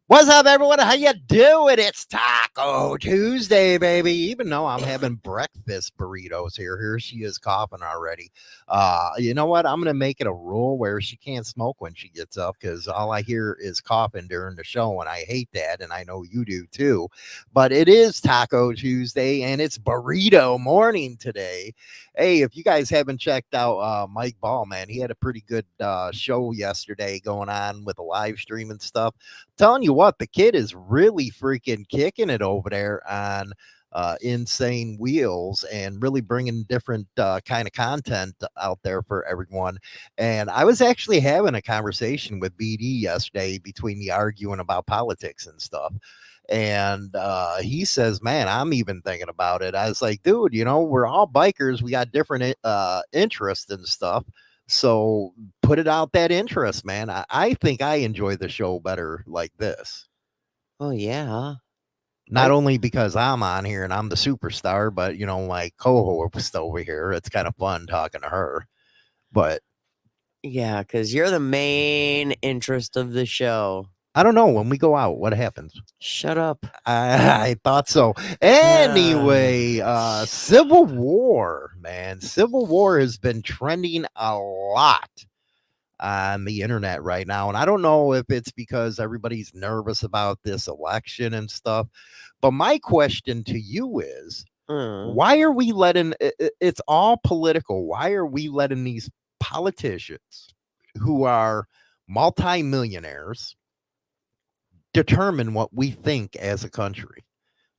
What's up, everyone? How you doing? It's Taco Tuesday, baby. Even though I'm having breakfast burritos here she is coughing already. You know what? I'm gonna make it a rule where she can't smoke when she gets up because all I hear is coughing during the show, and I hate that, and I know you do too. But it is Taco Tuesday, and it's burrito morning today. Hey, if you guys haven't checked out Mike Ball, man, he had a pretty good show yesterday going on with a live stream and stuff. Telling you what, the kid is really freaking kicking it over there on Insane Wheels and really bringing different kind of content out there for everyone. And I was actually having a conversation with BD yesterday between the arguing about politics and stuff. And he says, man, I'm even thinking about it. I was like, dude, you know, we're all bikers. We got different interests and stuff. So put it out that interest, man. I think I enjoy the show better like this. Oh, yeah. Not only because I'm on here and I'm the superstar, but, you know, my co-host over here, it's kind of fun talking to her. But yeah, because you're the main interest of the show. I don't know. When we go out, what happens? Shut up. I thought so. Anyway, Civil War, man. Civil War has been trending a lot on the internet right now. And I don't know if it's because everybody's nervous about this election and stuff. But my question to you is, why are we letting it's all political? Why are we letting these politicians who are multimillionaires determine what we think as a country?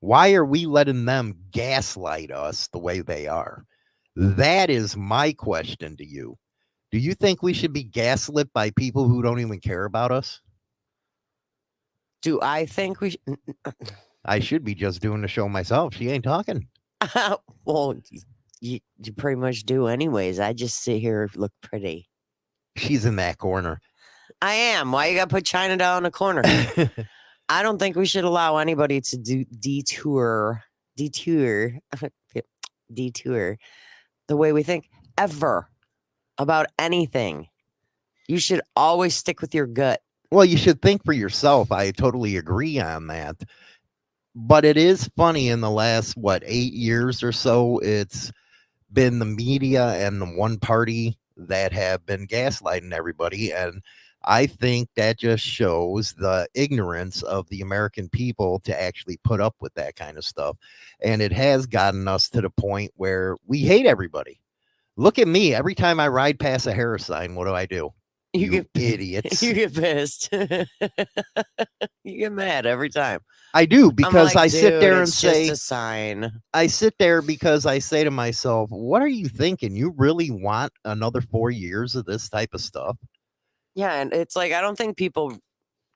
Why are we letting them gaslight us the way they are? That is my question to you. Do you think we should be gaslit by people who don't even care about us? Do I think we I should be just doing the show myself. She ain't talking. Well, you pretty much do anyways. I just sit here look pretty. She's in that corner. I am. Why you got to put China down in the corner? I don't think we should allow anybody to detour the way we think ever about anything. You should always stick with your gut. Well, you should think for yourself. I totally agree on that. But it is funny in the last, 8 years or so, it's been the media and the one party that have been gaslighting everybody. And I think that just shows the ignorance of the American people to actually put up with that kind of stuff. And it has gotten us to the point where we hate everybody. Look at me. Every time I ride past a Harris sign, what do? You get idiots. You get pissed. You get mad every time. I do, because like, I sit there and say, just a sign. I sit there because I say to myself, what are you thinking? You really want another 4 years of this type of stuff? Yeah, and it's like, I don't think people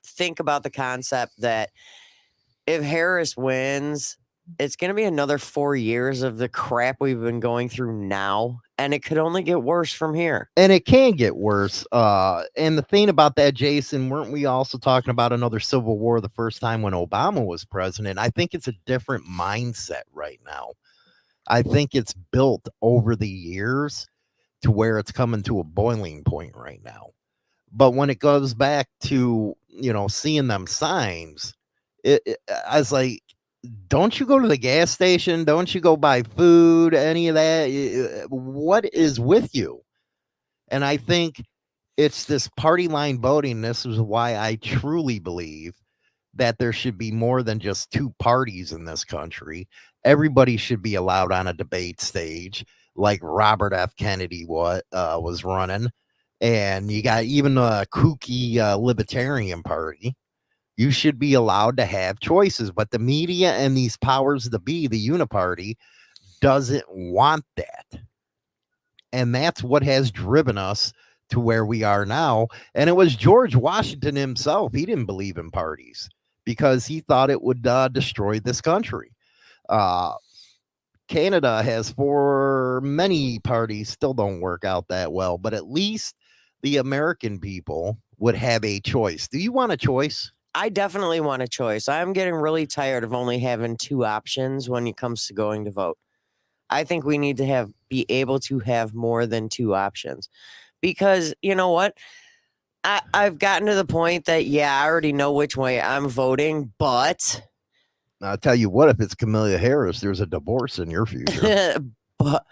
think about the concept that if Harris wins, it's going to be another 4 years of the crap we've been going through now, and it could only get worse from here. And it can get worse. And the thing about that, Jason, weren't we also talking about another civil war the first time when Obama was president? I think it's a different mindset right now. I think it's built over the years to where it's coming to a boiling point right now. But when it goes back to, you know, seeing them signs, I was like, don't you go to the gas station? Don't you go buy food? Any of that? What is with you? And I think it's this party line voting. This is why I truly believe that there should be more than just two parties in this country. Everybody should be allowed on a debate stage, like Robert F. Kennedy was running. And you got even a kooky libertarian party. You should be allowed to have choices, but the media and these powers that be, the uniparty, doesn't want that. And that's what has driven us to where we are now. And it was George Washington himself. He didn't believe in parties because he thought it would destroy this country. Canada has, for many parties, still don't work out that well, but at least the American people would have a choice. Do you want a choice? I definitely want a choice. I'm getting really tired of only having two options when it comes to going to vote. I think we need to be able to have more than two options, because you know what? I've gotten to the point that, yeah, I already know which way I'm voting, but I'll tell you what, if it's Kamala Harris, there's a divorce in your future. but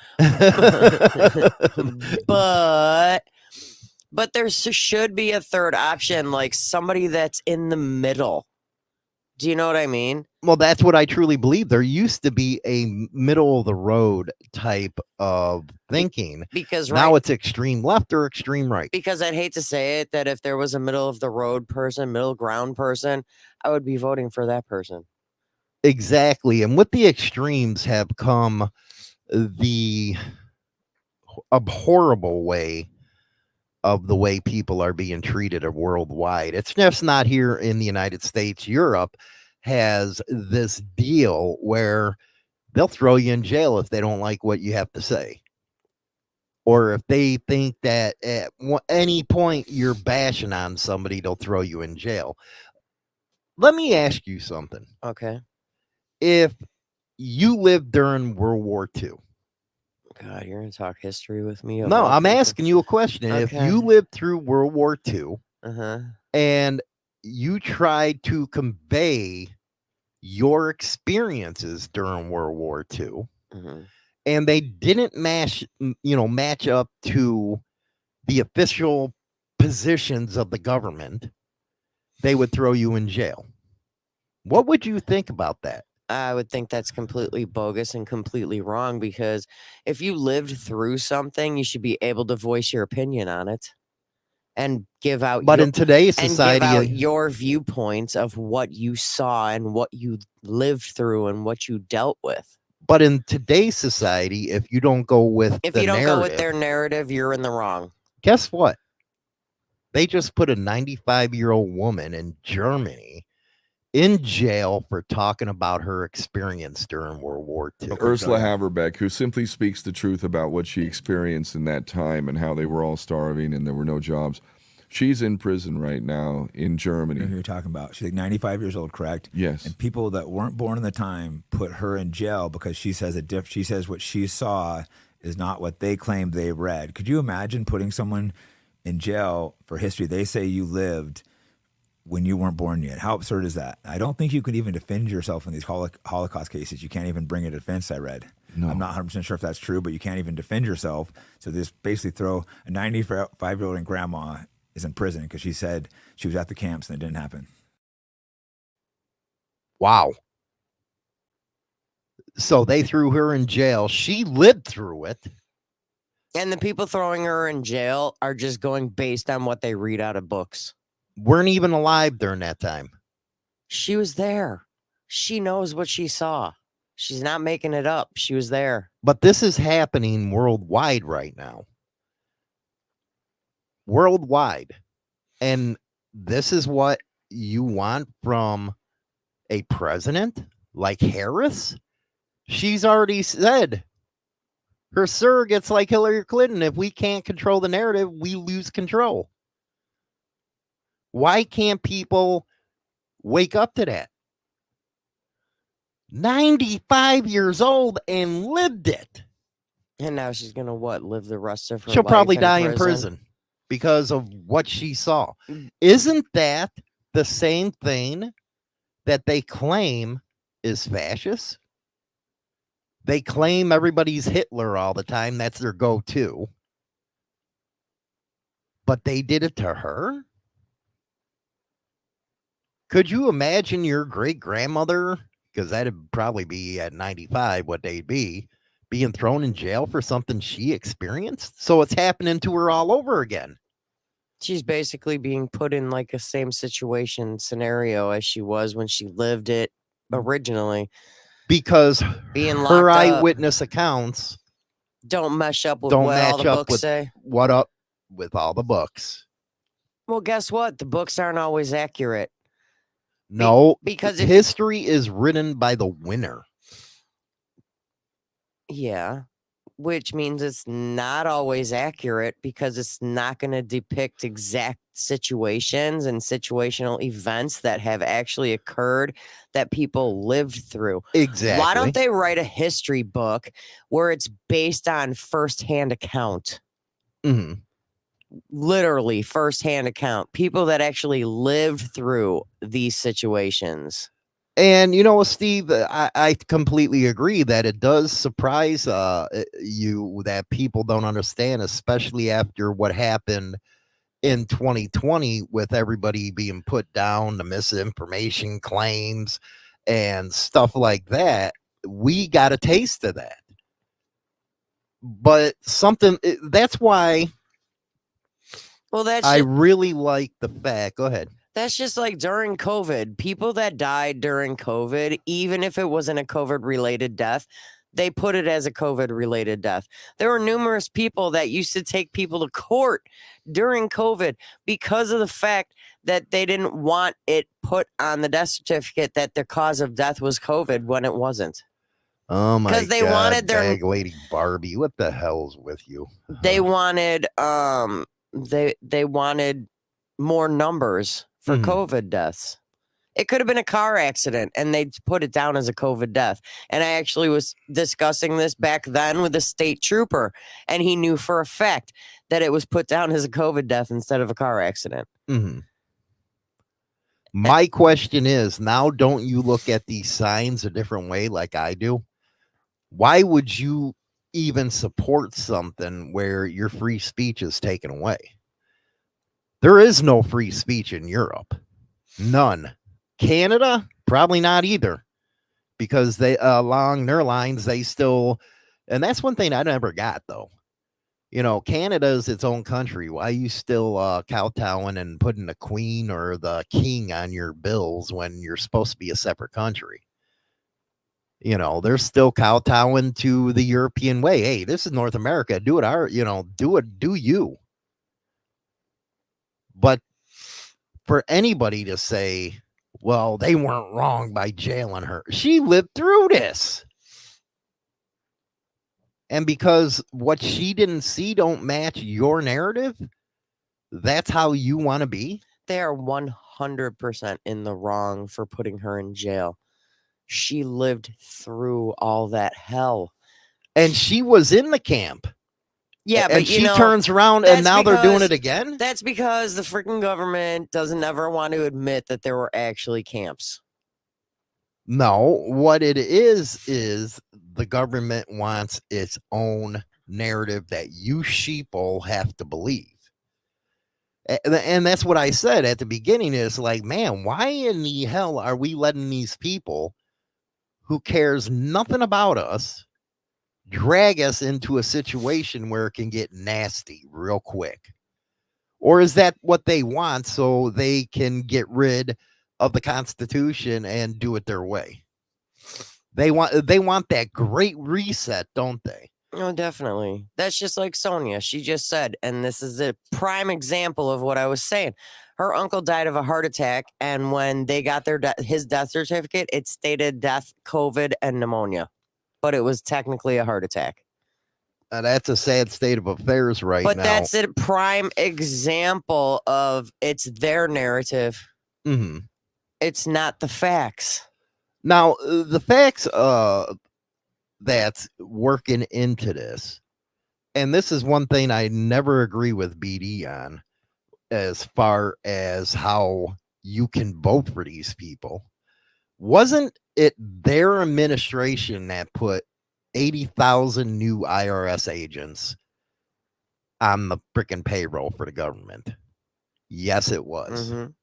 but there should be a third option, like somebody that's in the middle. Do you know what I mean? Well, that's what I truly believe. There used to be a middle of the road type of thinking. Because now it's extreme left or extreme right. Because I'd hate to say it, that if there was a middle of the road person, middle ground person, I would be voting for that person. Exactly. And with the extremes have come the abhorrible way of the way people are being treated worldwide. It's just not here in the United States. Europe has this deal where they'll throw you in jail if they don't like what you have to say, or if they think that at any point you're bashing on somebody, they'll throw you in jail. Let me ask you something. Okay. If you lived during World War II, God, you're going to talk history with me? No, I'm asking you a question. Okay. If you lived through World War II Uh-huh. and you tried to convey your experiences during World War II, and they didn't match up to the official positions of the government, they would throw you in jail. What would you think about that? I would think that's completely bogus and completely wrong, because if you lived through something, you should be able to voice your opinion on it and give out in today's society, your viewpoints of what you saw and what you lived through and what you dealt with. But in today's society, if you don't go with go with their narrative, you're in the wrong. Guess what? They just put a 95-year-old woman in Germany in jail for talking about her experience during World War II. Ursula Haverbeck, who simply speaks the truth about what she experienced in that time and how they were all starving and there were no jobs. She's in prison right now in Germany. Who you're talking about? She's like 95 years old, correct? Yes. And people that weren't born in the time put her in jail because she says she says what she saw is not what they claimed they read. Could you imagine putting someone in jail for history they say you lived when you weren't born yet? How absurd is that? I don't think you could even defend yourself in these Holocaust cases. You can't even bring a defense, I read. No. I'm not 100% sure if that's true, but you can't even defend yourself. So they just basically throw a 95-year-old and grandma is in prison because she said she was at the camps and it didn't happen. Wow. So they threw her in jail. She lived through it. And the people throwing her in jail are just going based on what they read out of books. Weren't even alive during that time. She was there. She knows what she saw. She's not making it up. She was there. But this is happening worldwide right now. Worldwide. And this is what you want from a president like Harris? She's already said her surrogates like Hillary Clinton. If we can't control the narrative, we lose control. Why can't people wake up to that? 95 years old and lived it. And now she's going to live the rest of her life? She'll probably die in prison because of what she saw. Isn't that the same thing that they claim is fascist? They claim everybody's Hitler all the time. That's their go-to. But they did it to her? Could you imagine your great-grandmother, because that'd probably be at 95 what they'd be, being thrown in jail for something she experienced? So it's happening to her all over again. She's basically being put in like a same scenario as she was when she lived it originally. Because being her eyewitness accounts don't mesh up with what all the books say. What up with all the books? Well, guess what? The books aren't always accurate. No, because history is written by the winner. Yeah, which means it's not always accurate because it's not going to depict exact situations and situational events that have actually occurred that people lived through. Exactly. Why don't they write a history book where it's based on firsthand account? Mhm. Literally firsthand account. People that actually lived through these situations. And you know, Steve, I completely agree that it does surprise you that people don't understand, especially after what happened in 2020 with everybody being put down, the misinformation claims and stuff like that. We got a taste of that. But that's why Well, that's I just, really like the fact. Go ahead. that's just like during COVID. People that died during COVID, even if it wasn't a COVID related death, they put it as a COVID related death. There were numerous people that used to take people to court during COVID because of the fact that they didn't want it put on the death certificate that the cause of death was COVID when it wasn't. Oh my 'Cause they God, wanted their- bag lady Barbie. What the hell's with you? They wanted they wanted more numbers for Mhm. COVID deaths. It could have been a car accident and they put it down as a COVID death. And I actually was discussing this back then with a state trooper, and he knew for a fact that it was put down as a COVID death instead of a car accident. Mhm. My question is, now don't you look at these signs a different way like I do? Why would you even support something where your free speech is taken away? There is no free speech in Europe. None. Canada, probably not either. Because they along their lines, they still, and that's one thing I never got though. You know, Canada is its own country. Why you still kowtowing and putting the queen or the king on your bills when you're supposed to be a separate country? You know, they're still kowtowing to the European way. Hey, this is North America. Do it do you. But for anybody to say, well, they weren't wrong by jailing her. She lived through this. And because what she didn't see don't match your narrative, that's how you want to be? They are 100% in the wrong for putting her in jail. She lived through all that hell. And she was in the camp. Yeah, And but she turns around and that's now they're doing because- it again? That's because the freaking government doesn't ever want to admit that there were actually camps. No, what it is the government wants its own narrative that you sheeple have to believe. And that's what I said at the beginning is like, man, why in the hell are we letting these people who cares nothing about us drag us into a situation where it can get nasty real quick? Or is that what they want so they can get rid of the Constitution and do it their way? They want that great reset, don't they? Oh, definitely. That's just like Sonia. She just said, and this is a prime example of what I was saying. Her uncle died of a heart attack, and when they got his death certificate, it stated death, COVID, and pneumonia, but it was technically a heart attack. That's a sad state of affairs right But now. that's a prime example of it's their narrative. Mm-hmm. It's not the facts. Now, the facts that's working into this, and this is one thing I never agree with BD on, as far as how you can vote for these people. Wasn't it their administration that put 80,000 new IRS agents on the freaking payroll for the government? Yes, it was. Mhm.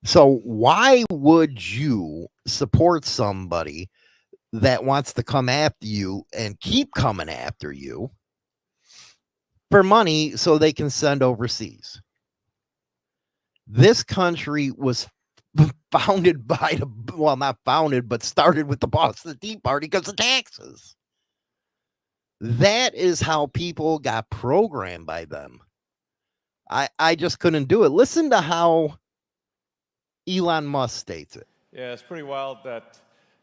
So why would you support somebody that wants to come after you and keep coming after you for money so they can send overseas? This country was founded by not founded, but started with the Boston Tea Party because of taxes. That is how people got programmed by them. I just couldn't do it. Listen to how Elon Musk states it. Yeah, it's pretty wild that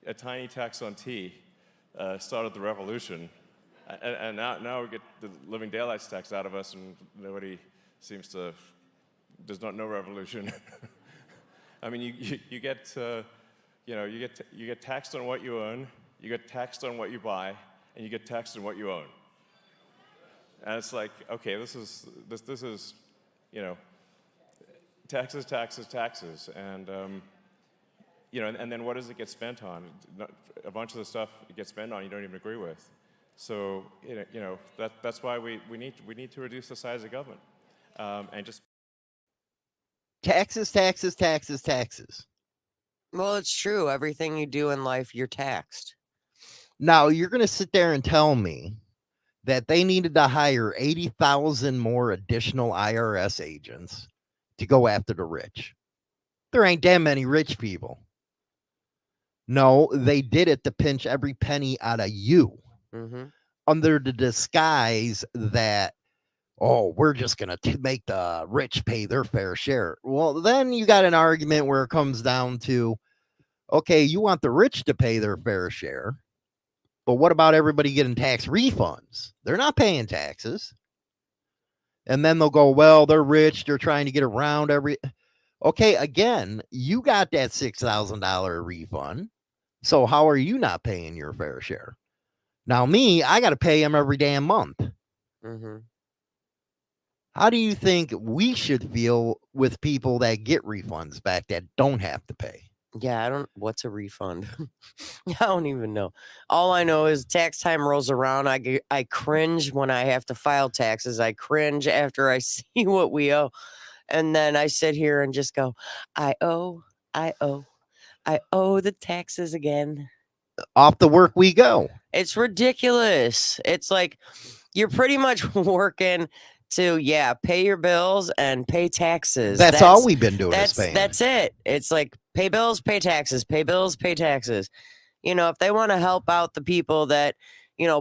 a tiny tax on tea started the revolution. And now we get the living daylights tax out of us, and nobody seems to, there's no revolution. I mean, you get, you get taxed on what you own, you get taxed on what you buy, and you get taxed on what you own. And it's like, okay, this is, taxes, taxes, taxes, and and then what does it get spent on? A bunch of the stuff it gets spent on you don't even agree with. So that's why we need to reduce the size of government, and just Taxes, taxes, taxes, taxes. Well, it's true. Everything you do in life, you're taxed. Now, you're going to sit there and tell me that they needed to hire 80,000 more additional IRS agents to go after the rich. There ain't that many rich people. No, they did it to pinch every penny out of you under the disguise that, oh, we're just going to make the rich pay their fair share. Well, then you got an argument where it comes down to, okay, you want the rich to pay their fair share, but what about everybody getting tax refunds? They're not paying taxes. And then they'll go, well, they're rich. They're trying to get around every. Okay, again, you got that $6,000 refund. So how are you not paying your fair share? Now, me, I got to pay them every damn month. How do you think we should feel with people that get refunds back that don't have to pay? Yeah, what's a refund? I don't even know. All I know is tax time rolls around. I cringe when I have to file taxes. I cringe after I see what we owe. And then I sit here and just go, I owe the taxes again. Off the work we go. It's ridiculous. It's like you're pretty much working to, pay your bills and pay taxes. That's all we've been doing is paying. That's it. It's like pay bills, pay taxes, pay bills, pay taxes. If they want to help out the people that,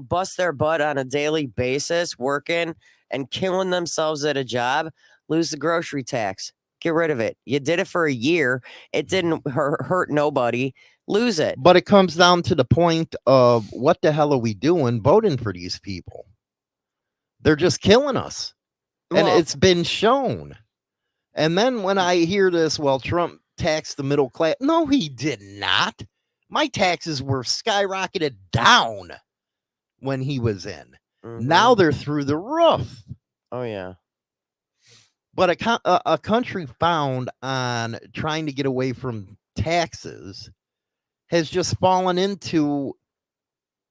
bust their butt on a daily basis, working and killing themselves at a job, lose the grocery tax. Get rid of it. You did it for a year. It didn't hurt nobody. Lose it. But it comes down to the point of what the hell are we doing voting for these people? They're just killing us. And it's been shown. And then when I hear this, well, Trump taxed the middle class. No, he did not. My taxes were skyrocketed down when he was in. Now they're through the roof. Oh, yeah. But a country found on trying to get away from taxes has just fallen into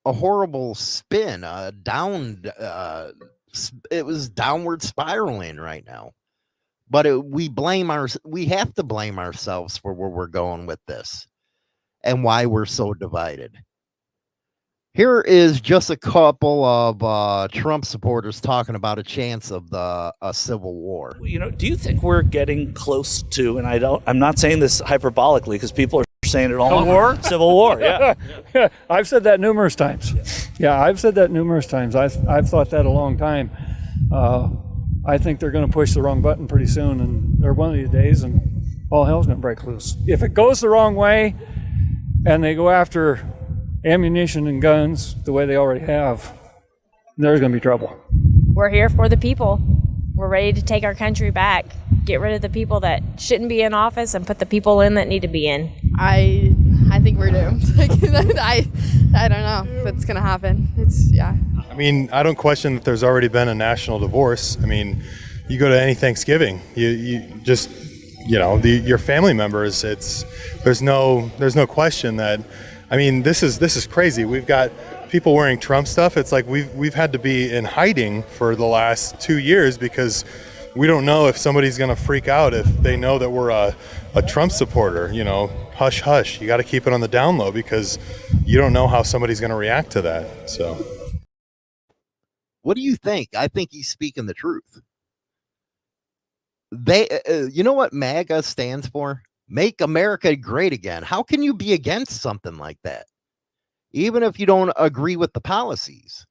a horrible spin, it was downward spiraling right now. But we have to blame ourselves for where we're going with this and why we're so divided. Here is just a couple of Trump supporters talking about a chance of a civil war. Do you think we're getting close to, and I'm not saying this hyperbolically because people are saying it all. Civil war, yeah. Yeah, I've said that numerous times. Yeah, I've said that numerous times. I've thought that a long time. I think they're going to push the wrong button pretty soon, and one of these days, and all hell's going to break loose. If it goes the wrong way, and they go after ammunition and guns the way they already have, there's going to be trouble. We're here for the people. We're ready to take our country back, get rid of the people that shouldn't be in office and put the people in that need to be in. I think we're doomed. I don't know if it's going to happen. I mean, I don't question that there's already been a national divorce. I mean, you go to any Thanksgiving, you just, your family members, there's no question that, I mean, this is crazy. We've got people wearing Trump stuff. It's like we've had to be in hiding for the last 2 years because we don't know if somebody's going to freak out if they know that we're a Trump supporter. Hush, hush. You got to keep it on the down low because you don't know how somebody's going to react to that. So, what do you think? I think he's speaking the truth. You know what MAGA stands for? Make America Great Again. How can you be against something like that? Even if you don't agree with the policies.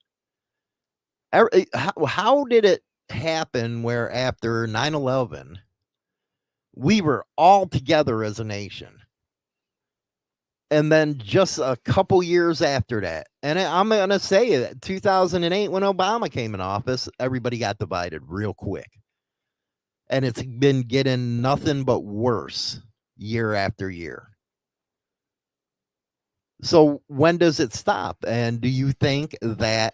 How did it happen where after 9/11, we were all together as a nation? And then just a couple years after that, and I'm going to say it, 2008, when Obama came in office, everybody got divided real quick. And it's been getting nothing but worse year after year. So when does it stop? And do you think that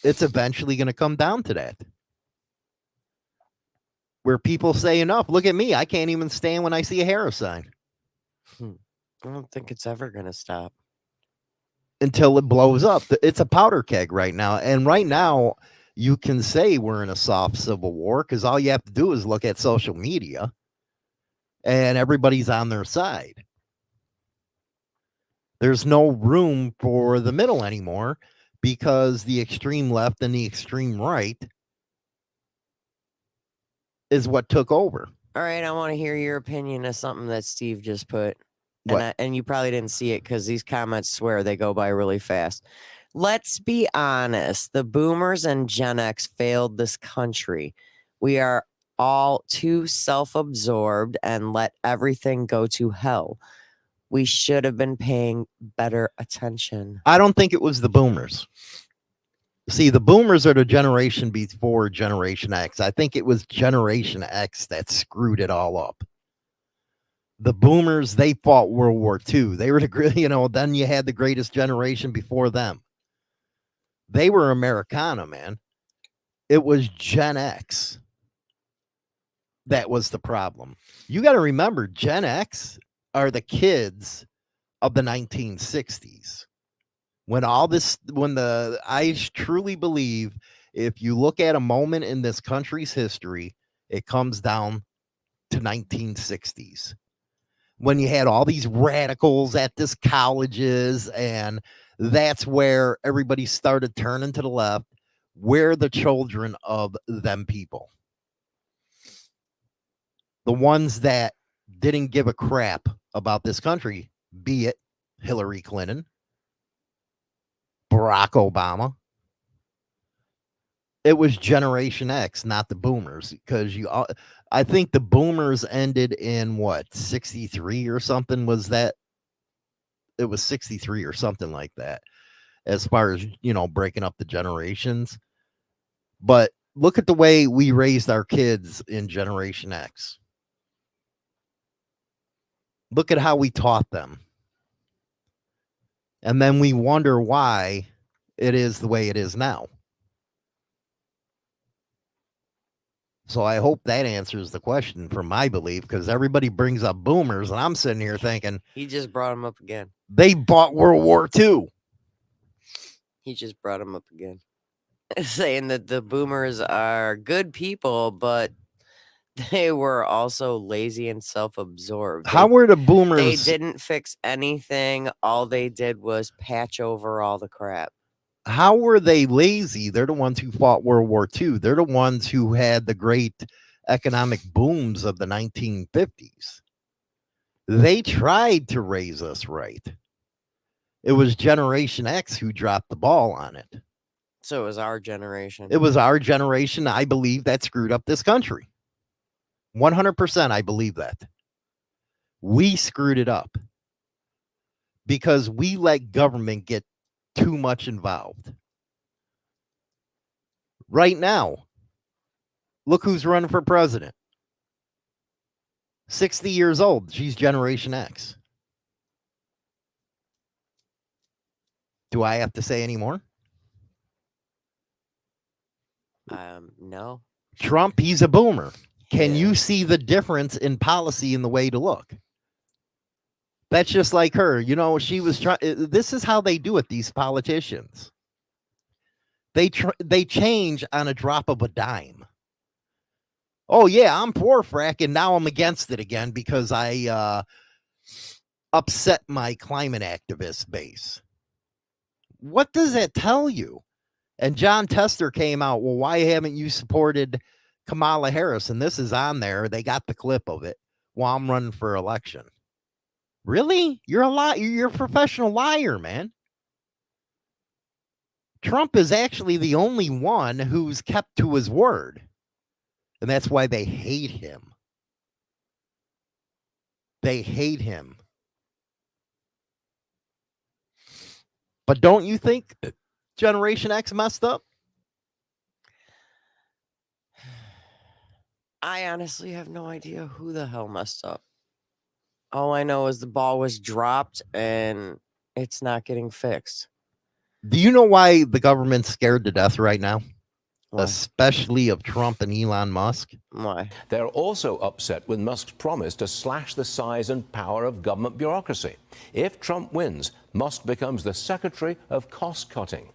it's eventually going to come down to that? Where people say enough, look at me, I can't even stand when I see a Harris sign. I don't think it's ever going to stop. Until it blows up. It's a powder keg right now. And right now, you can say we're in a soft civil war because all you have to do is look at social media and everybody's on their side. There's no room for the middle anymore because the extreme left and the extreme right is what took over. All right, I want to hear your opinion of something that Steve just put. What? And you probably didn't see it because these comments swear they go by really fast. Let's be honest. The boomers and Gen X failed this country. We are all too self-absorbed and let everything go to hell. We should have been paying better attention. I don't think it was the boomers. See, the boomers are the generation before Generation X. I think it was Generation X that screwed it all up. The boomers, they fought World War II. They were then you had the greatest generation before them. They were Americana, man. It was Gen X that was the problem. You got to remember, Gen X are the kids of the 1960s. I truly believe if you look at a moment in this country's history, it comes down to 1960s. When you had all these radicals at these colleges, and that's where everybody started turning to the left. We're the children of them people. The ones that didn't give a crap about this country, be it Hillary Clinton, Barack Obama. It was Generation X, not the boomers, because I think the boomers ended in 63 or something. Was that? It was 63 or something like that, as far as, breaking up the generations. But look at the way we raised our kids in Generation X. Look at how we taught them. And then we wonder why it is the way it is now. So I hope that answers the question from my belief, because everybody brings up boomers, and I'm sitting here thinking, He just brought him up again. they bought World War II. He just brought him up again. Saying that the boomers are good people, but they were also lazy and self-absorbed. How were the They boomers? didn't fix anything. All they did was patch over all the crap. How were they lazy? They're the ones who fought World War II. They're the ones who had the great economic booms of the 1950s. They tried to raise us right. It was Generation X who dropped the ball on it. So it was our generation. It was our generation, I believe, that screwed up this country. 100%, I believe that. We screwed it up because we let government get too much involved. Right now, look who's running for president. 60 years old. She's Generation X. Do I have to say any more? No. Trump, he's a boomer. Can you see the difference in policy in the way to look? That's just like her. She was trying. This is how they do it, these politicians. They change on a drop of a dime. Oh, yeah, I'm for fracking. Now I'm against it again because I upset my climate activist base. What does that tell you? And John Tester came out, well, why haven't you supported Kamala Harris? And this is on there. They got the clip of it. Well, I'm running for election. Really? You're a liar. You're a professional liar, man. Trump is actually the only one who's kept to his word. And that's why they hate him. They hate him. But don't you think Generation X messed up? I honestly have no idea who the hell messed up. All I know is the ball was dropped and it's not getting fixed. Do you know why the government's scared to death right now? Why? Especially of Trump and Elon Musk. Why? They're also upset with Musk's promise to slash the size and power of government bureaucracy. If Trump wins, Musk becomes the Secretary of Cost Cutting.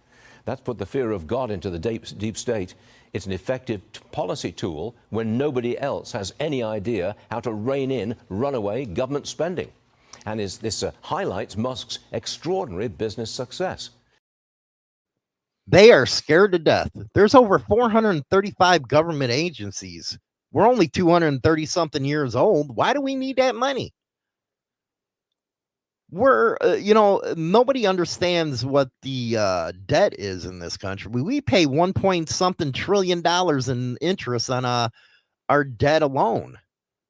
That's put the fear of God into the deep state. It's an effective policy tool when nobody else has any idea how to rein in runaway government spending. And this highlights Musk's extraordinary business success. They are scared to death. There's over 435 government agencies. We're only 230 something years old. Why do we need that money? We're, nobody understands what the debt is in this country. We pay 1 point something trillion dollars in interest on our debt alone.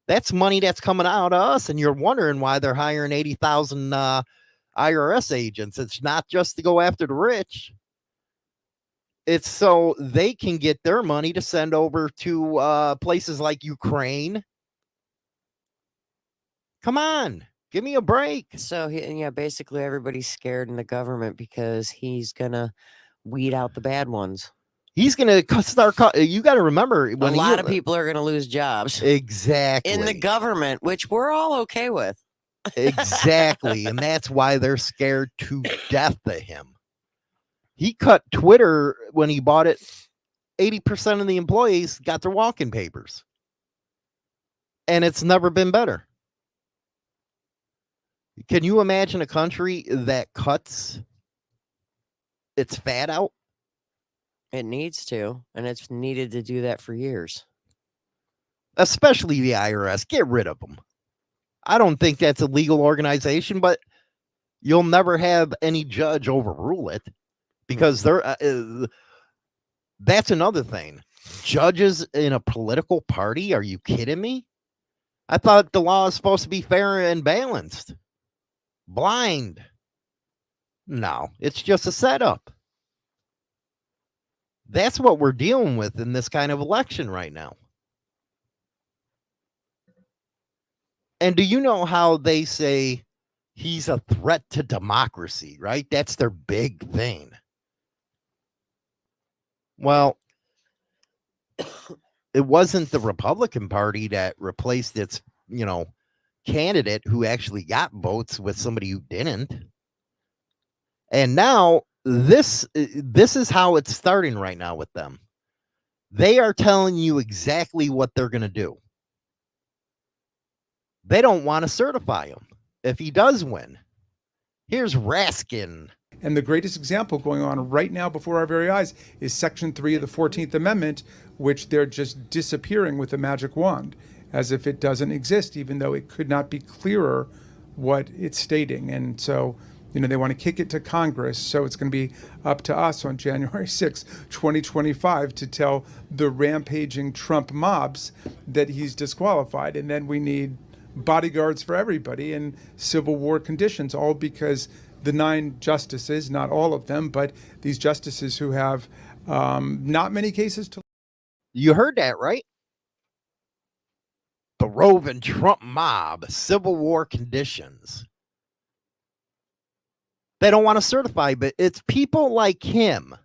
That's money that's coming out of us, and you're wondering why they're hiring 80,000 IRS agents. It's not just to go after the rich. It's so they can get their money to send over to places like Ukraine. Come on, give me a break. So, basically everybody's scared in the government because he's going to weed out the bad ones. He's going to start. You got to remember. A lot of people are going to lose jobs. Exactly. In the government, which we're all okay with. Exactly. And that's why they're scared to death of him. He cut Twitter when he bought it. 80% of the employees got their walk-in papers. And it's never been better. Can you imagine a country that cuts its fat out? It needs to, and it's needed to do that for years. Especially the IRS. Get rid of them. I don't think that's a legal organization, but you'll never have any judge overrule it because that's another thing. Judges in a political party? Are you kidding me? I thought the law is supposed to be fair and balanced. Blind. No, it's just a setup. That's what we're dealing with in this kind of election right now. And do you know how they say he's a threat to democracy, right? That's their big thing. Well, it wasn't the Republican Party that replaced its, candidate who actually got votes with somebody who didn't. And now this is how it's starting right now with them. They are telling you exactly what they're going to do. They don't want to certify him if he does win. Here's Raskin. And the greatest example going on right now before our very eyes is Section 3 of the 14th Amendment, which they're just disappearing with a magic wand, as if it doesn't exist, even though it could not be clearer what it's stating. And so, they want to kick it to Congress. So it's going to be up to us on January 6, 2025, to tell the rampaging Trump mobs that he's disqualified. And then we need bodyguards for everybody in Civil War conditions, all because the 9 justices, not all of them, but these justices who have not many cases to. You heard that, right? The roving Trump mob, Civil War conditions. They don't want to certify, but it's people like him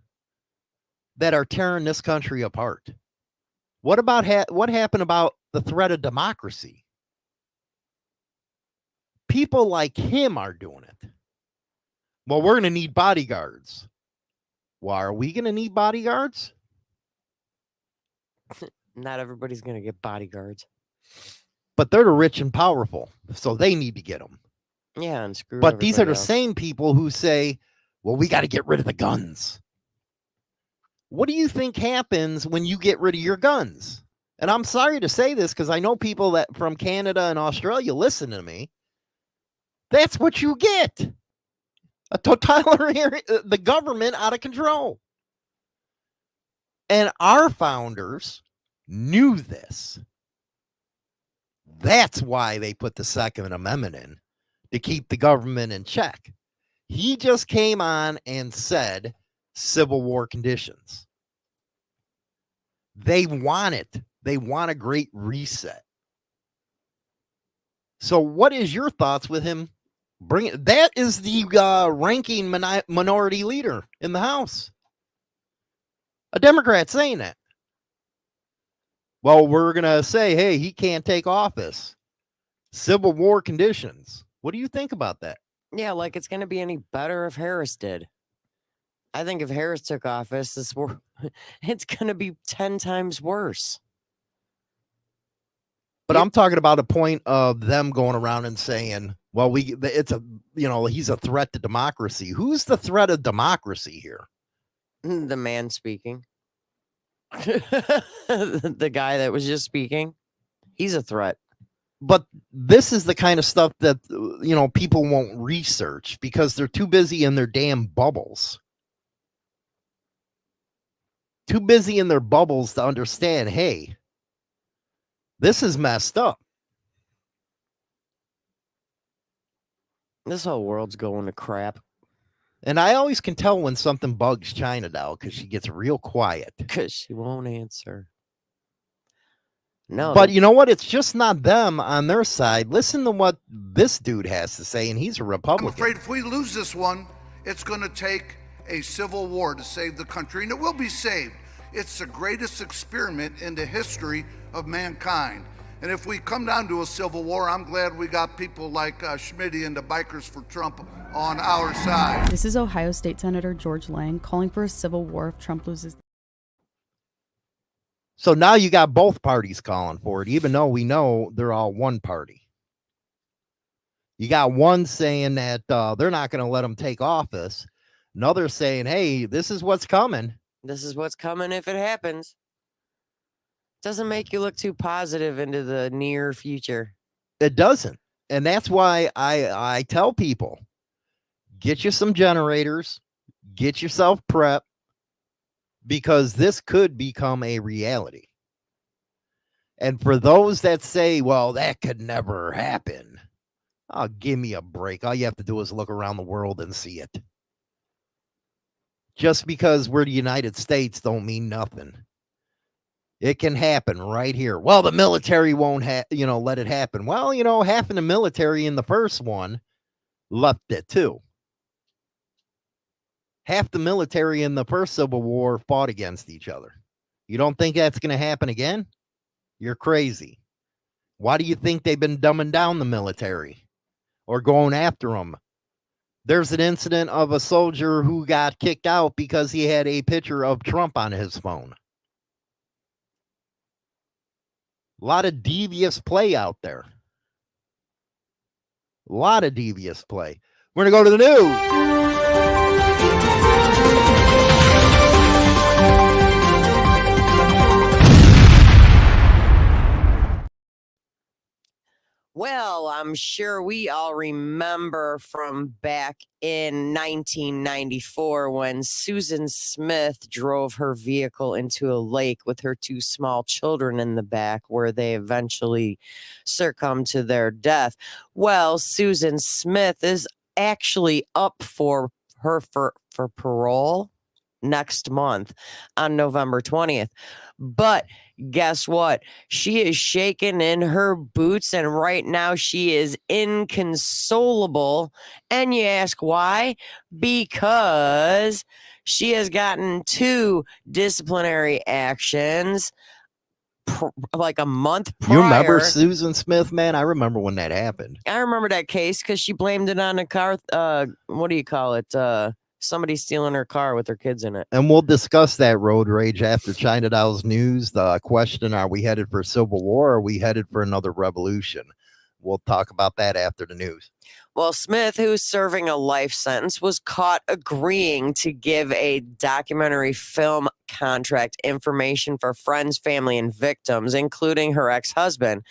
that are tearing this country apart. What about what happened about the threat of democracy? People like him are doing it. Well, we're going to need bodyguards. Well, are we going to need bodyguards? Not everybody's going to get bodyguards. But they're the rich and powerful, so they need to get them. Yeah, and screw. But these are the else. same people who say, well, we got to get rid of the guns. What do you think happens when you get rid of your guns? And I'm sorry to say this because I know people that from Canada and Australia listen to me. That's what you get. A totalitarian, the government out of control. And our founders knew this. That's why they put the Second Amendment in, to keep the government in check. He just came on and said Civil War conditions. They want it. They want a great reset. So what is your thoughts with him? That is the ranking minority leader in the House. A Democrat saying that. Well, we're going to say, hey, he can't take office. Civil War conditions. What do you think about that? Yeah, like it's going to be any better if Harris did. I think if Harris took office, it's going to be 10 times worse. But I'm talking about a point of them going around and saying, well, he's a threat to democracy. Who's the threat of democracy here? The man speaking. The guy that was just speaking. He's a threat. But this is the kind of stuff that, people won't research because they're too busy in their damn bubbles. Too busy in their bubbles to understand, hey, this is messed up. This whole world's going to crap. And I always can tell when something bugs China Doll because she gets real quiet. Because she won't answer. No. But you know what? It's just not them on their side. Listen to what this dude has to say, and he's a Republican. I'm afraid if we lose this one, it's going to take a civil war to save the country, and it will be saved. It's the greatest experiment in the history of mankind. And if we come down to a civil war, I'm glad we got people like Schmitty and the Bikers for Trump on our side. This is Ohio State Senator George Lang calling for a civil war if Trump loses. So now you got both parties calling for it, even though we know they're all one party. You got one saying that they're not going to let him take office. Another saying, hey, this is what's coming. This is what's coming if it happens. Doesn't make you look too positive into the near future. It doesn't. And that's why I tell people, get you some generators, get yourself prepped, because this could become a reality. And for those that say, well, that could never happen, oh, give me a break. All you have to do is look around the world and see it. Just because we're the United States don't mean nothing. It can happen right here. Well, the military won't let it happen. Well, half of the military in the first one left it too. Half the military in the first Civil War fought against each other. You don't think that's going to happen again? You're crazy. Why do you think they've been dumbing down the military or going after them? There's an incident of a soldier who got kicked out because he had a picture of Trump on his phone. A lot of devious play out there. A lot of devious play. We're going to go to the news. Well, I'm sure we all remember from back in 1994 when Susan Smith drove her vehicle into a lake with her two small children in the back, where they eventually succumbed to their death. Well, Susan Smith is actually up for parole next month on November 20th. But guess what? She is shaking in her boots, and right now she is inconsolable. And you ask why? Because she has gotten 2 disciplinary actions like a month prior. You remember Susan Smith, man? I remember when that happened. I remember that case because she blamed it on a car. What do you call it? Somebody stealing her car with their kids in it. And we'll discuss that road rage after China Doll's news. The question, are we headed for civil war? Or are we headed for another revolution? We'll talk about that after the news. Well, Smith, who's serving a life sentence, was caught agreeing to give a documentary film contract information for friends, family, and victims, including her ex-husband,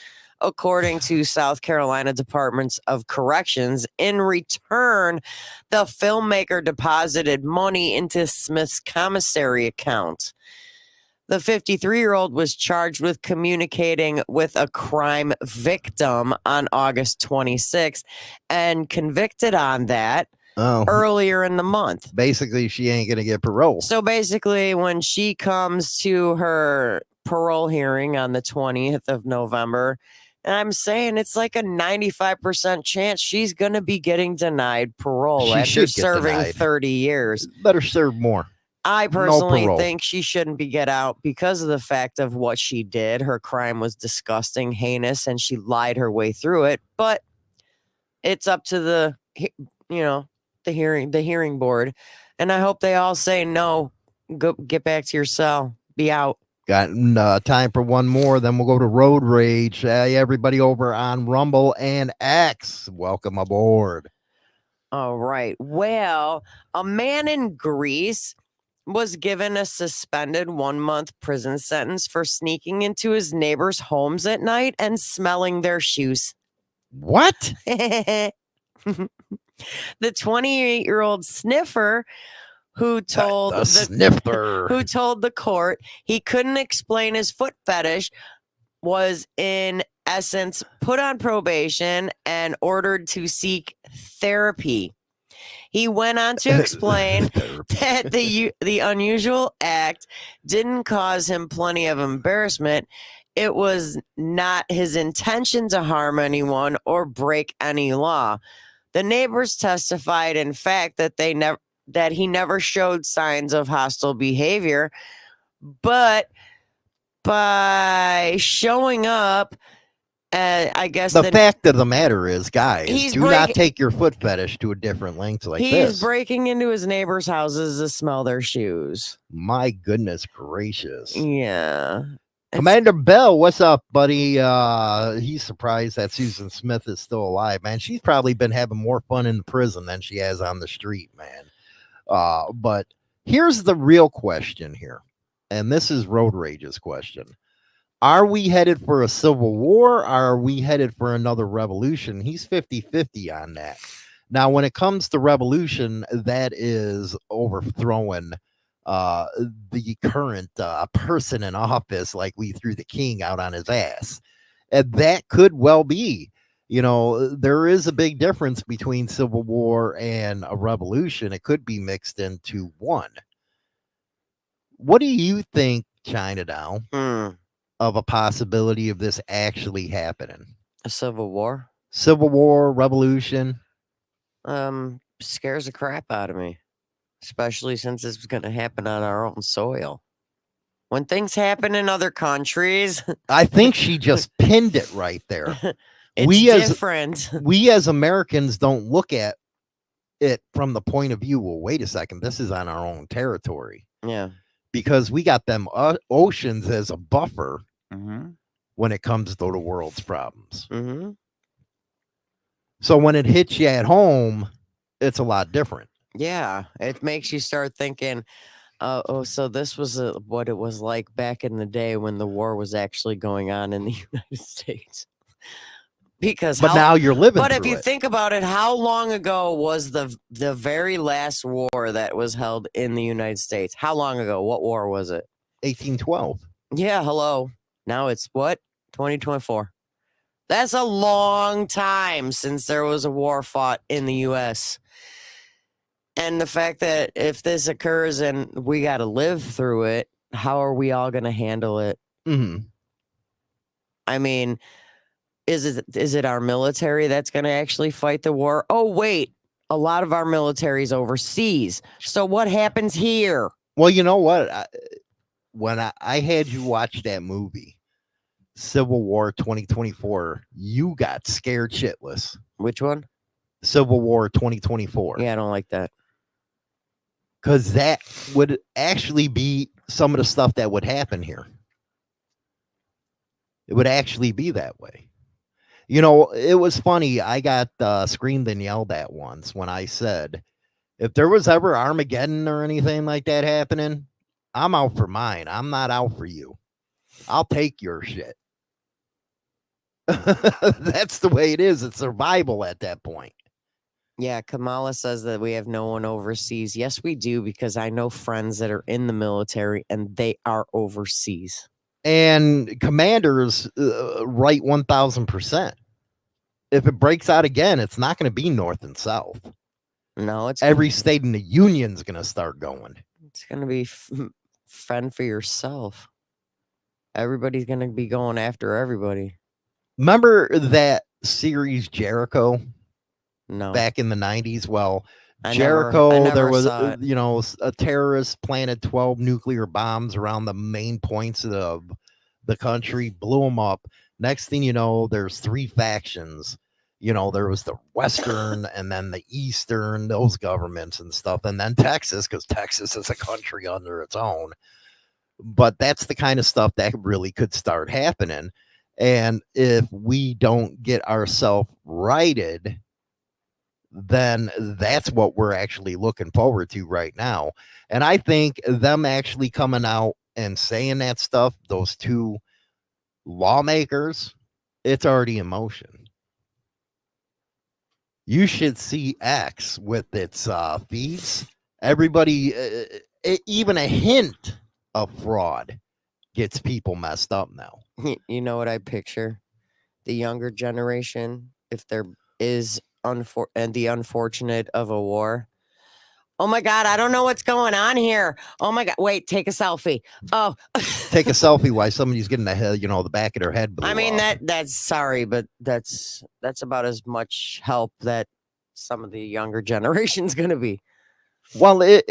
according to South Carolina Departments of Corrections. In return, the filmmaker deposited money into Smith's commissary account. The 53-year-old was charged with communicating with a crime victim on August 26th and convicted on that. earlier in the month. Basically, she ain't going to get parole. So basically, when she comes to her parole hearing on the 20th of November, and I'm saying it's like a 95% chance she's going to be getting denied parole She after should get serving denied. 30 years. Better serve more. I personally parole. think she shouldn't be get out because of the fact of what she did. Her crime was disgusting, heinous, and she lied her way through it. But it's up to the hearing board, and I hope they all say no. Go get back to your cell. Be out. Got time for one more, then we'll go to road rage. Hey, everybody over on Rumble and X, welcome aboard. All right. Well, a man in Greece was given a suspended 1-month prison sentence for sneaking into his neighbors' homes at night and smelling their shoes. What? The 28-year-old sniffer who told who told the court he couldn't explain his foot fetish was in essence put on probation and ordered to seek therapy. He went on to explain that the unusual act didn't cause him plenty of embarrassment. It was not his intention to harm anyone or break any law. The neighbors testified, in fact, that he never showed signs of hostile behavior, but by showing up, I guess the fact of the matter is, guys, do not breaking- take your foot fetish to a different length like he's this. breaking into his neighbors' houses to smell their shoes. My goodness gracious. Yeah. Commander Bell, what's up, buddy? He's surprised that Susan Smith is still alive, man. She's probably been having more fun in the prison than she has on the street, man. But here's the real question here, and this is Road Rage's question. Are we headed for a civil war? Or are we headed for another revolution? He's 50-50 on that. Now, when it comes to revolution, that is overthrowing the current person in office, like we threw the king out on his ass. And that could well be. You know, there is a big difference between civil war and a revolution. It could be mixed into one. What do you think, Chinatown, of a possibility of this actually happening? A civil war? Civil war, revolution? Scares the crap out of me, especially since it's going to happen on our own soil. When things happen in other countries, I think she just pinned it right there. it's different. We as Americans don't look at it from the point of view, well, wait a second, this is on our own territory. Yeah. Because we got them oceans as a buffer when it comes to the world's problems. So when it hits you at home, it's a lot different. Yeah, it makes you start thinking, so this was what it was like back in the day when the war was actually going on in the United States. But now you're living But if through you it. think about it, how long ago was the very last war that was held in the United States? How long ago? What war was it? 1812. Yeah, hello. Now it's what? 2024. That's a long time since there was a war fought in the U.S. And the fact that if this occurs and we got to live through it, how are we all going to handle it? I mean, is it our military that's going to actually fight the war? Oh, wait, a lot of our military's overseas. So what happens here? Well, you know what? When I had you watch that movie, Civil War 2024, you got scared shitless. Which one? Civil War 2024. Yeah, I don't like that. Because that would actually be some of the stuff that would happen here. It would actually be that way. You know, it was funny. I got screamed and yelled at once when I said, if there was ever Armageddon or anything like that happening, I'm out for mine. I'm not out for you. I'll take your shit. That's the way it is. It's survival at that point. Yeah, Kamala says that we have no one overseas. Yes, we do, because I know friends that are in the military and they are overseas. And commanders right 1,000%. If it breaks out again, it's not going to be north and south. No, it's Every state in the union's going to start going. It's gonna be fend for yourself. Everybody's gonna be going after everybody. Remember that series Jericho? No. Back in the 90s? Well, I Jericho, never there was, saw it. a terrorist planted 12 nuclear bombs around the main points of the country, blew them up. Next thing you know, there's 3 factions. There was the Western and then the Eastern, those governments and stuff. And then Texas, because Texas is a country under its own. But that's the kind of stuff that really could start happening. And if we don't get ourselves righted, then that's what we're actually looking forward to right now. And I think them actually coming out and saying that stuff, those 2 lawmakers, it's already in motion. You should see X with its feeds. Everybody, even a hint of fraud gets people messed up now. You know what I picture? The younger generation, if there is and the unfortunate of a war. Oh my God, I don't know what's going on here. Oh my God, wait, take a selfie. Oh, Take a selfie while somebody's getting the head, the back of their head blew I mean off. that's sorry, but that's about as much help that some of the younger generation's gonna be. Well, do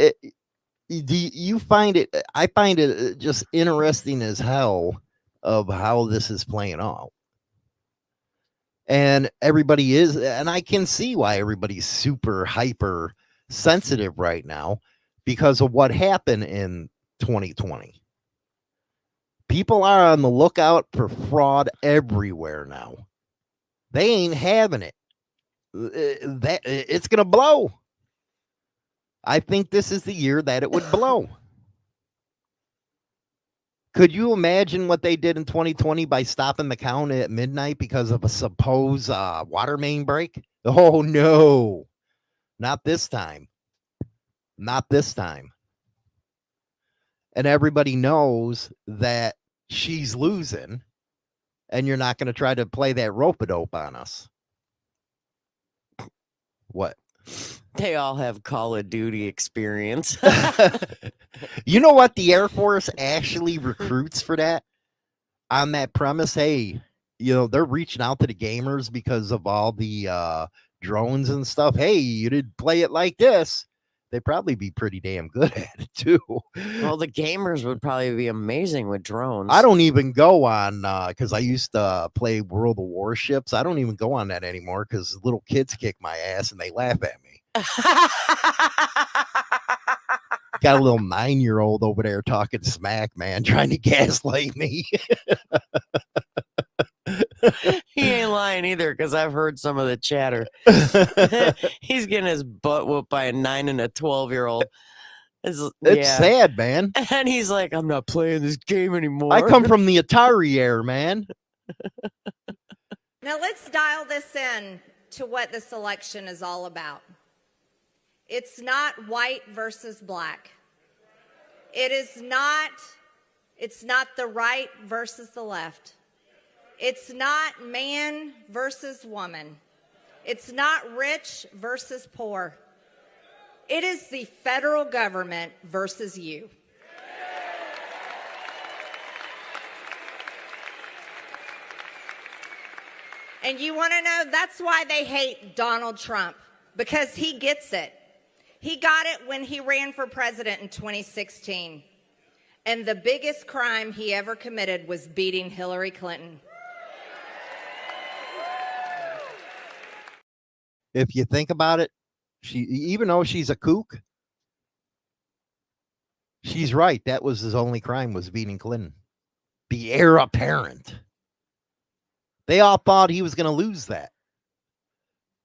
you find it? I find it just interesting as hell of how this is playing out. And everybody is, and I can see why everybody's super hyper sensitive right now because of what happened in 2020. People are on the lookout for fraud everywhere now. They ain't having it. It's gonna blow. I think this is the year that it would blow. Could you imagine what they did in 2020 by stopping the count at midnight because of a supposed water main break? Oh, no. Not this time. Not this time. And everybody knows that she's losing, and you're not going to try to play that rope-a-dope on us. What? They all have Call of Duty experience. You know what? The Air Force actually recruits for that on that premise. Hey, they're reaching out to the gamers because of all the drones and stuff. Hey, you did play it like this. They'd probably be pretty damn good at it too. Well, the gamers would probably be amazing with drones. I don't even go on because I used to play World of Warships. I don't even go on that anymore because little kids kick my ass and they laugh at me. Got a little 9-year-old over there talking smack, man, trying to gaslight me. He ain't lying either, because I've heard some of the chatter. He's getting his butt whooped by a 9 and a 12-year-old. It's sad, man. And he's like, I'm not playing this game anymore. I come from the Atari era, man. Now let's dial this in to what this election is all about. It's not white versus black. It's not the right versus the left. It's not man versus woman. It's not rich versus poor. It is the federal government versus you. And you want to know, that's why they hate Donald Trump, because he gets it. He got it when he ran for president in 2016. And the biggest crime he ever committed was beating Hillary Clinton. If you think about it, even though she's a kook, she's right. That was his only crime, was beating Clinton. The heir apparent. They all thought he was going to lose that.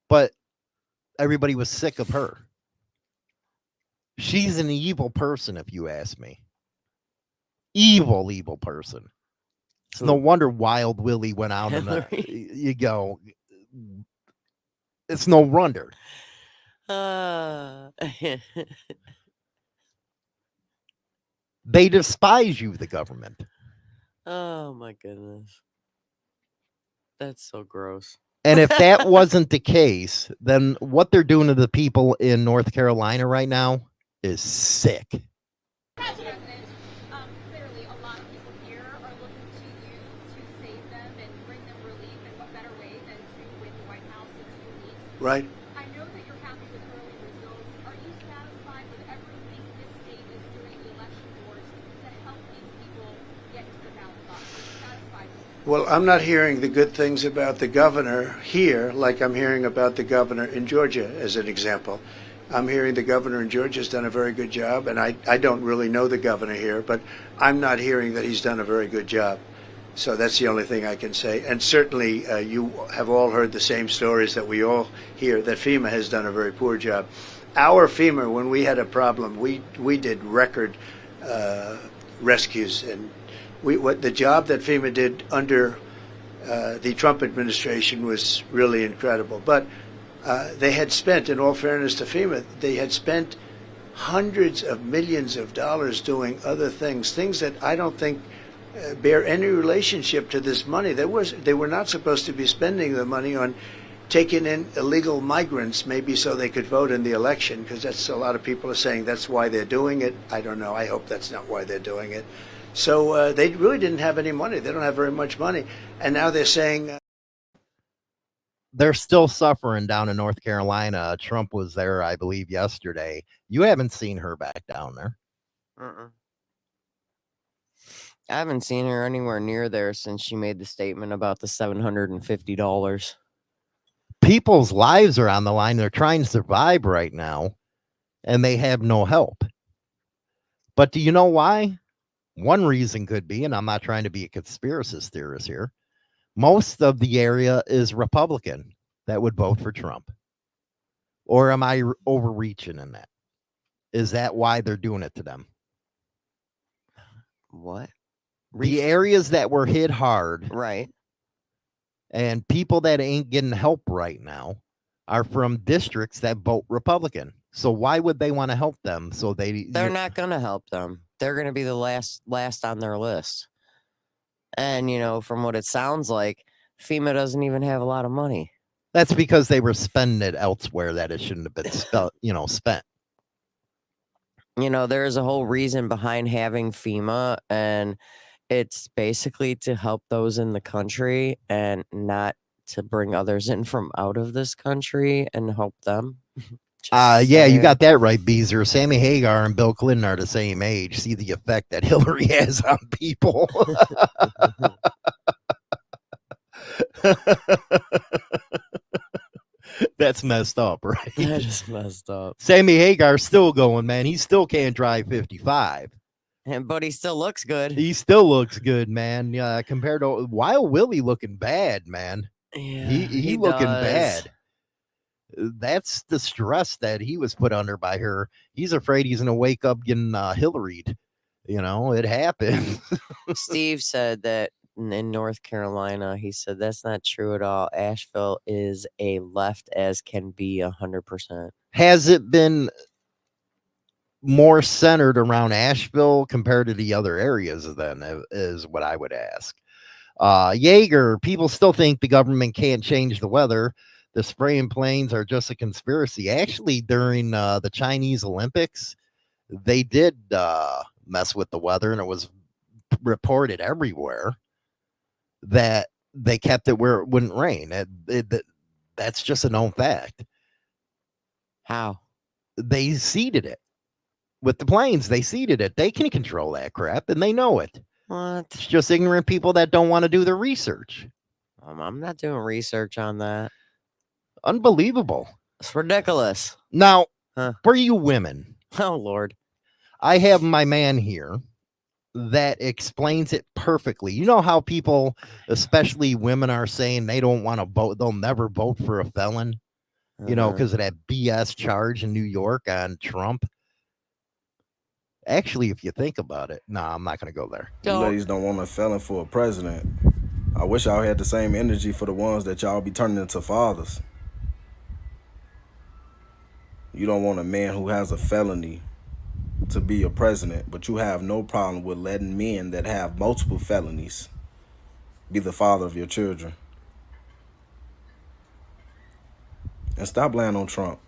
But everybody was sick of her. She's an evil person, if you ask me. Evil person. It's no wonder Wild Willie went out and you go. It's no wonder. They despise you, the government. Oh my goodness. That's so gross. And if that wasn't the case, then what they're doing to the people in North Carolina right now is sick. President, clearly a lot of people here are looking to you to save them and bring them relief, and what better way than to win the White House in 2 weeks? Right. I know that you're happy with early results. Are you satisfied with everything this state is doing the election boards to help these people get to the ballot box? Are you satisfied with it? Well, I'm not hearing the good things about the governor here like I'm hearing about the governor in Georgia, as an example. I'm hearing the governor in Georgia has done a very good job, and I don't really know the governor here, but I'm not hearing that he's done a very good job. So that's the only thing I can say. And certainly you have all heard the same stories that we all hear, that FEMA has done a very poor job. Our FEMA, when we had a problem, we did record rescues. And what the job that FEMA did under the Trump administration was really incredible. But they had spent, in all fairness to FEMA, they had spent hundreds of millions of dollars doing other things that I don't think bear any relationship to this money. They were not supposed to be spending the money on taking in illegal migrants, maybe so they could vote in the election, because that's a lot of people are saying that's why they're doing it. I don't know. I hope that's not why they're doing it. So they really didn't have any money. They don't have very much money. And now they're saying... They're still suffering down in North Carolina. Trump was there, I believe, yesterday. You haven't seen her back down there. I haven't seen her anywhere near there since she made the statement about the $750. People's lives are on the line. They're trying to survive right now, and they have no help. But do you know why? One reason could be, and I'm not trying to be a conspiracy theorist here, most of the area is Republican that would vote for Trump. Or am I overreaching in that? Is that why they're doing it to them? What? The areas that were hit hard. Right. And people that ain't getting help right now are from districts that vote Republican. So why would they want to help them? So they're not going to help them. They're going to be the last on their list. And, you know, from what it sounds like, FEMA doesn't even have a lot of money. That's because they were spending it elsewhere that it shouldn't have been spent. You know, there's a whole reason behind having FEMA, and it's basically to help those in the country and not to bring others in from out of this country and help them. Yeah, you got that right, Beezer. Sammy Hagar and Bill Clinton are the same age. See the effect that Hillary has on people. That's messed up, right? That is messed up. Sammy Hagar's still going, man. He still can't drive 55. But he still looks good. He still looks good, man. Yeah, compared to Wild Willie looking bad, man. Yeah, he looking bad. That's the stress that he was put under by her. He's afraid he's going to wake up getting Hillaried. You know, it happened. Steve said that in North Carolina, he said that's not true at all. Asheville is a left as can be 100%. Has it been more centered around Asheville compared to the other areas then is what I would ask. Yeager, people still think the government can't change the weather. The spraying planes are just a conspiracy. Actually, during the Chinese Olympics, they did mess with the weather, and it was reported everywhere that they kept it where it wouldn't rain. That's just a known fact. How? They seeded it. With the planes, they seeded it. They can control that crap, and they know it. What? It's just ignorant people that don't want to do the research. I'm not doing research on that. Unbelievable. It's ridiculous. Now, for you women. Oh, Lord. I have my man here that explains it perfectly. You know how people, especially women, are saying they don't want to vote. They'll never vote for a felon, you know, because of that BS charge in New York on Trump. Actually, if you think about it, I'm not going to go there. You ladies don't want a felon for a president. I wish y'all had the same energy for the ones that y'all be turning into fathers. You don't want a man who has a felony to be a president, but you have no problem with letting men that have multiple felonies be the father of your children. And stop laying on Trump.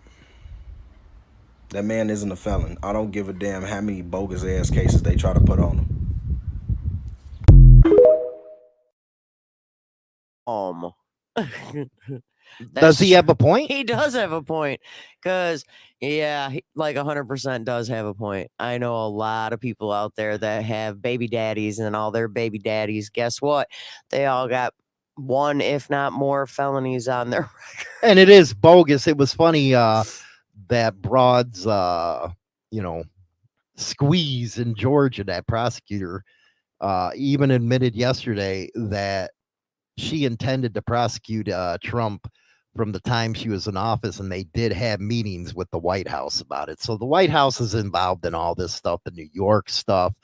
That man isn't a felon. I don't give a damn how many bogus ass cases they try to put on him. Does he have a point? He does have a point. Because, yeah, he, like 100% does have a point. I know a lot of people out there that have baby daddies, and all their baby daddies, guess what? They all got one, if not more, felonies on their record. And it is bogus. It was funny that Broad's, squeeze in Georgia, that prosecutor, even admitted yesterday that she intended to prosecute Trump from the time she was in office, and they did have meetings with the White House about it. So the White House is involved in all this stuff, the New York stuff.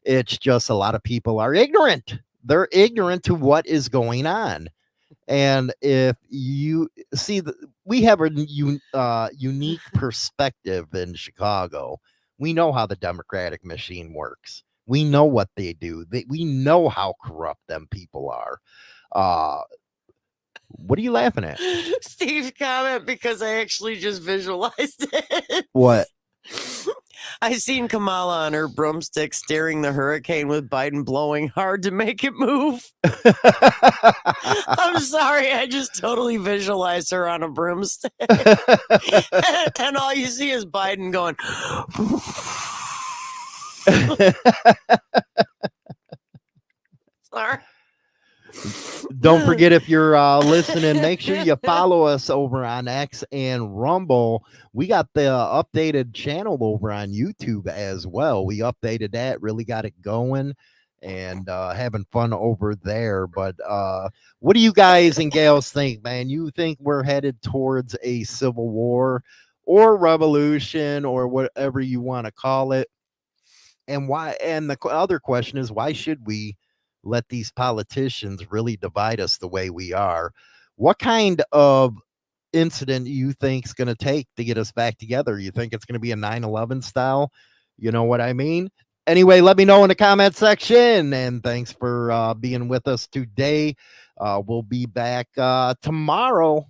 It's just a lot of people are ignorant. They're ignorant to what is going on. And if you see, we have a unique perspective in Chicago. We know how the Democratic machine works. We know what they do. We know how corrupt them people are. What are you laughing at? Steve's comment, because I actually just visualized it. What? I seen Kamala on her broomstick steering the hurricane with Biden blowing hard to make it move. I'm sorry, I just totally visualized her on a broomstick. And all you see is Biden going. Sorry. Don't forget, if you're listening, make sure you follow us over on X and Rumble. We got the updated channel over on YouTube as well. We updated that, really got it going, and having fun over there. But what do you guys and gals think, man? You think we're headed towards a civil war or revolution or whatever you want to call it? And why? And the other question is, why should we let these politicians really divide us the way we are? What kind of incident do you think is going to take to get us back together? You think it's going to be a 9/11 style? You know what I mean? Anyway, let me know in the comment section, and thanks for being with us today. We'll be back tomorrow